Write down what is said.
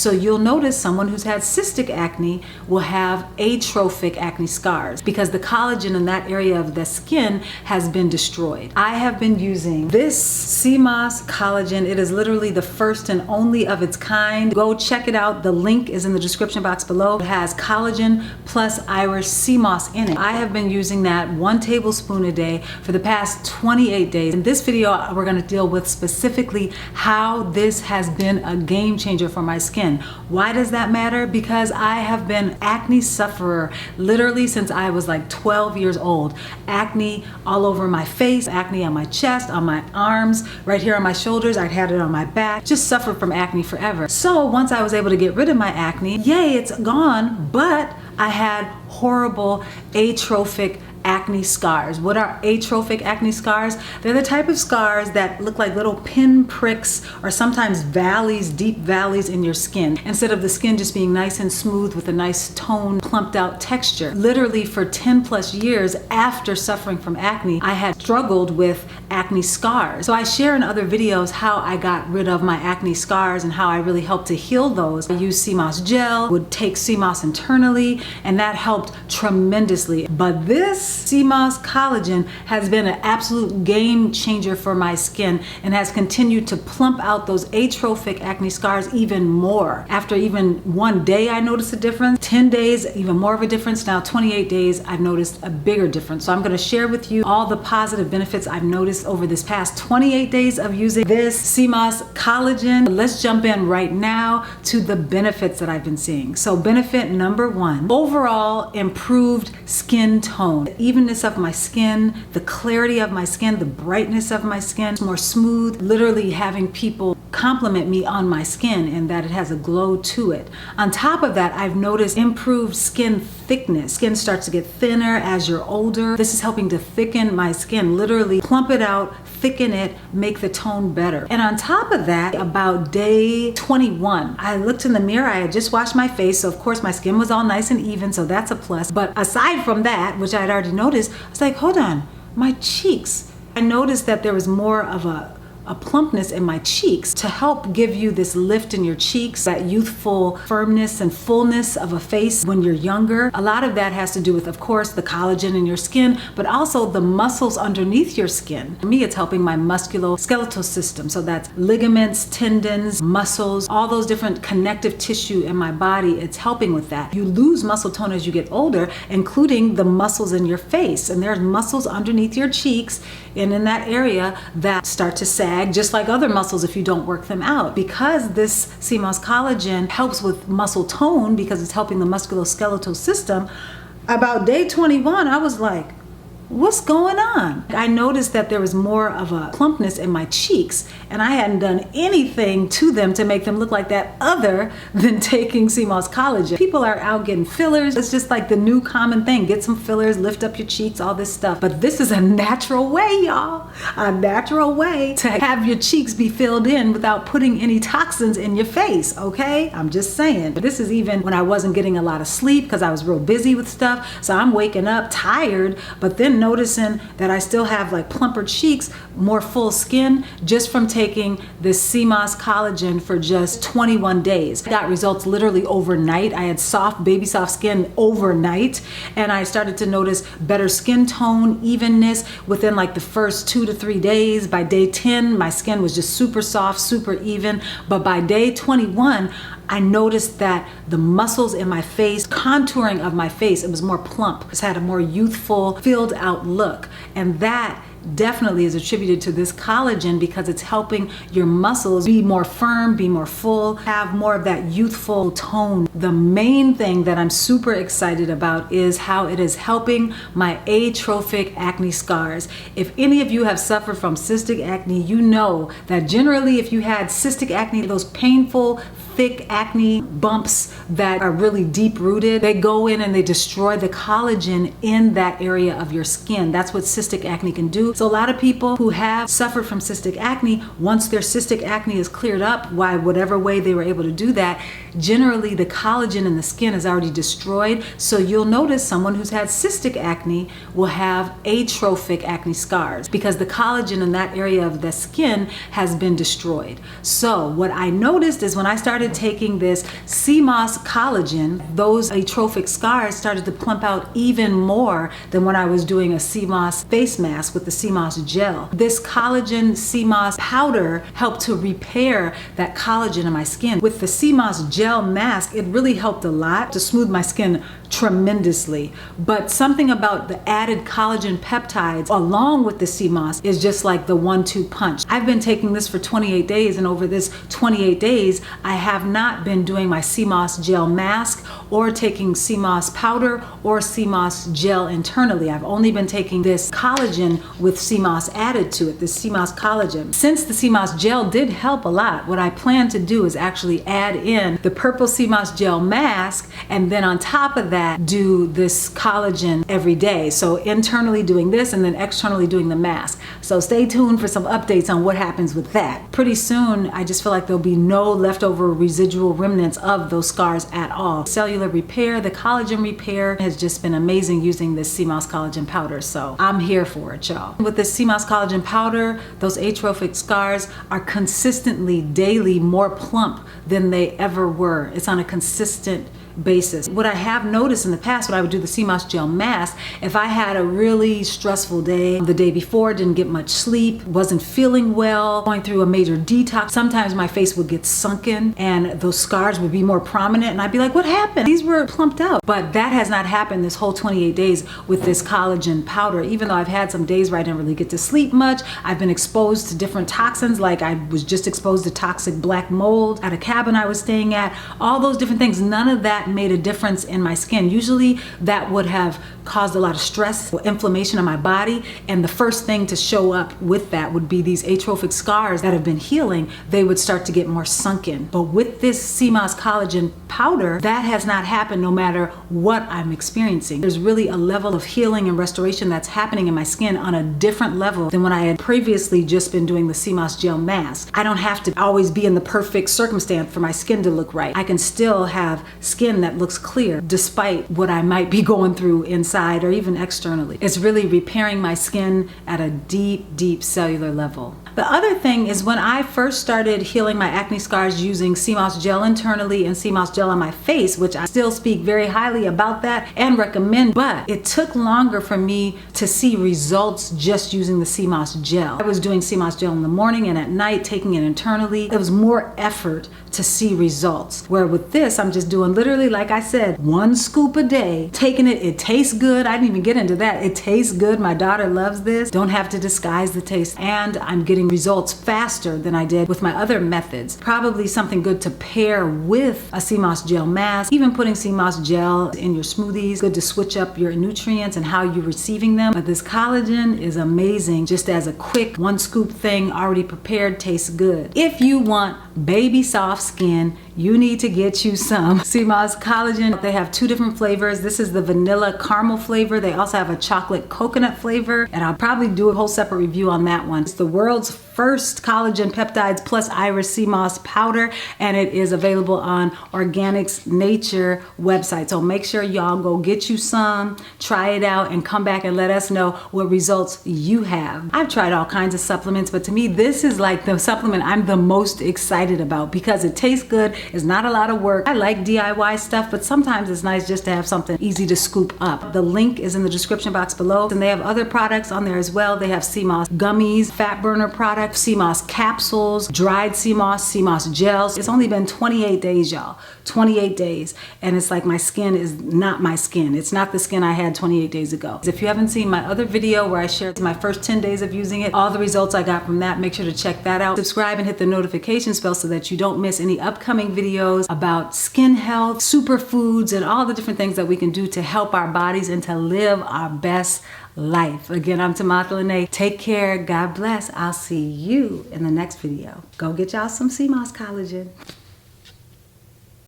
So you'll notice someone who's had cystic acne will have atrophic acne scars because the collagen in that area of the skin has been destroyed. I have been using this CMOS collagen. It is literally the first and only of its kind. Go check it out. The link is in the description box below. It has collagen plus Irish sea moss in it. I have been using that 1 tablespoon a day for the past 28 days. In this video, we're going to deal with specifically how this has been a game changer for my skin. Why does that matter? Because I have been acne sufferer literally since I was like 12 years old. Acne all over my face, acne on my chest, on my arms, right here on my shoulders. I'd had it on my back. Just suffered from acne forever. So once I was able to get rid of my acne, yay, it's gone, but I had horrible atrophic acne scars. What are atrophic acne scars? They're the type of scars that look like little pin pricks or sometimes valleys, deep valleys in your skin, instead of the skin just being nice and smooth with a nice toned, plumped out texture. Literally for 10 plus years after suffering from acne, I had struggled with acne scars. So I share in other videos how I got rid of my acne scars and how I really helped to heal those. I used CMOS gel, would take CMOS internally, and that helped tremendously. But this CMOS collagen has been an absolute game changer for my skin and has continued to plump out those atrophic acne scars even more. After even 1 day, I noticed a difference. 10 days, even more of a difference. Now 28 days, I've noticed a bigger difference. So I'm going to share with you all the positive benefits I've noticed over this past 28 days of using this CMOS collagen. Let's jump in right now to the benefits that I've been seeing. So benefit number 1, overall improved skin tone. Evenness of my skin, the clarity of my skin, the brightness of my skin, it's more smooth. Literally having people compliment me on my skin and that it has a glow to it. On top of that, I've noticed improved skin thickness. Skin starts to get thinner as you're older. This is helping to thicken my skin, literally plump it out, thicken it, make the tone better. And on top of that, about day 21, I looked in the mirror. I had just washed my face, so of course my skin was all nice and even, so that's a plus. But aside from that, which I had already noticed, I was like, hold on, my cheeks. I noticed that there was more of a plumpness in my cheeks to help give you this lift in your cheeks, that youthful firmness and fullness of a face when you're younger. A lot of that has to do with, of course, the collagen in your skin, but also the muscles underneath your skin. For me, it's helping my musculoskeletal system. So that's ligaments, tendons, muscles, all those different connective tissue in my body. It's helping with that. You lose muscle tone as you get older, including the muscles in your face. And there's muscles underneath your cheeks and in that area that start to sag, just like other muscles if you don't work them out. Because this CMOS collagen helps with muscle tone, because it's helping the musculoskeletal system, about day 21, I was like, what's going on? I noticed that there was more of a plumpness in my cheeks, and I hadn't done anything to them to make them look like that other than taking CMOS collagen. People are out getting fillers. It's just like the new common thing. Get some fillers, lift up your cheeks, all this stuff. But this is a natural way, y'all. A natural way to have your cheeks be filled in without putting any toxins in your face, okay? I'm just saying. But this is even when I wasn't getting a lot of sleep because I was real busy with stuff. So I'm waking up tired, but then noticing that I still have like plumper cheeks, more full skin, just from taking this CMOS collagen for just 21 days. I got results literally overnight. I had soft, baby soft skin overnight, and I started to notice better skin tone, evenness within like the first 2 to 3 days. By day 10, my skin was just super soft, super even. But by day 21, I noticed that the muscles in my face, contouring of my face, it was more plump. It had a more youthful, filled out look. And that definitely is attributed to this collagen because it's helping your muscles be more firm, be more full, have more of that youthful tone. The main thing that I'm super excited about is how it is helping my atrophic acne scars. If any of you have suffered from cystic acne, you know that generally if you had cystic acne, those painful, thick acne bumps that are really deep rooted, they go in and they destroy the collagen in that area of your skin. That's what cystic acne can do. So a lot of people who have suffered from cystic acne, once their cystic acne is cleared up, by whatever way they were able to do that, generally the collagen in the skin is already destroyed. So you'll notice someone who's had cystic acne will have atrophic acne scars because the collagen in that area of the skin has been destroyed. So what I noticed is when I started started taking this sea moss collagen, those atrophic scars started to plump out even more than when I was doing a sea moss face mask with the sea moss gel. This collagen sea moss powder helped to repair that collagen in my skin. With the sea moss gel mask, it really helped a lot to smooth my skin tremendously. But something about the added collagen peptides along with the sea moss is just like the 1-2 punch. I've been taking this for 28 days, and over this 28 days, I have not been doing my sea moss gel mask or taking sea moss powder or sea moss gel internally. I've only been taking this collagen with sea moss added to it, this sea moss collagen. Since the sea moss gel did help a lot, what I plan to do is actually add in the purple sea moss gel mask, and then on top of that, do this collagen every day. So internally doing this and then externally doing the mask. So stay tuned for some updates on what happens with that. Pretty soon, I just feel like there'll be no leftover residual remnants of those scars at all. Cellular repair, the collagen repair has just been amazing using this sea moss collagen powder. So I'm here for it, y'all. With this sea moss collagen powder, those atrophic scars are consistently daily more plump than they ever were. It's on a consistent basis. What I have noticed in the past when I would do the sea moss gel mask, if I had a really stressful day, the day before, didn't get much sleep, wasn't feeling well, going through a major detox, sometimes my face would get sunken and those scars would be more prominent, and I'd be like, what happened? These were plumped out. But that has not happened this whole 28 days with this collagen powder. Even though I've had some days where I didn't really get to sleep much, I've been exposed to different toxins, like I was just exposed to toxic black mold at a cabin I was staying at, all those different things. None of that made a difference in my skin. Usually that would have caused a lot of stress or inflammation in my body, and the first thing to show up with that would be these atrophic scars that have been healing. They would start to get more sunken. But with this sea moss collagen powder, that has not happened no matter what I'm experiencing. There's really a level of healing and restoration that's happening in my skin on a different level than when I had previously just been doing the sea moss gel mask. I don't have to always be in the perfect circumstance for my skin to look right. I can still have skin that looks clear despite what I might be going through inside or even externally. It's really repairing my skin at a deep, deep cellular level. The other thing is, when I first started healing my acne scars using sea moss gel internally and sea moss gel on my face, which I still speak very highly about that and recommend, but it took longer for me to see results just using the sea moss gel. I was doing sea moss gel in the morning and at night, taking it internally. It was more effort to see results. Where with this, I'm just doing literally, like I said, 1 scoop a day, taking it. It tastes good. I didn't even get into that. It tastes good. My daughter loves this. Don't have to disguise the taste. And I'm getting results faster than I did with my other methods. Probably something good to pair with a sea moss gel mask. Even putting sea moss gel in your smoothies, good to switch up your nutrients and how you're receiving them. But this collagen is amazing just as a quick 1 scoop thing, already prepared, tastes good. If you want baby soft skin, you need to get you some sea moss collagen. They have 2 different flavors. This is the vanilla caramel flavor. They also have a chocolate coconut flavor, and I'll probably do a whole separate review on that one. It's the world's first collagen peptides plus iris sea moss powder, and it is available on Organics Nature website. So make sure y'all go get you some, try it out, and come back and let us know what results you have. I've tried all kinds of supplements, but to me, this is like the supplement I'm the most excited about because it tastes good. It's not a lot of work. I like DIY stuff, but sometimes it's nice just to have something easy to scoop up. The link is in the description box below, and they have other products on there as well. They have sea moss gummies, fat burner products, sea moss capsules, dried sea moss gels. It's only been 28 days, y'all. 28 days. And it's like my skin is not my skin. It's not the skin I had 28 days ago. If you haven't seen my other video where I shared my first 10 days of using it, all the results I got from that, make sure to check that out. Subscribe and hit the notification bell so that you don't miss any upcoming videos about skin health, superfoods, and all the different things that we can do to help our bodies and to live our best life. Again, I'm Timotha Lanae. Take care. God bless. I'll see you in the next video. Go get y'all some sea moss collagen.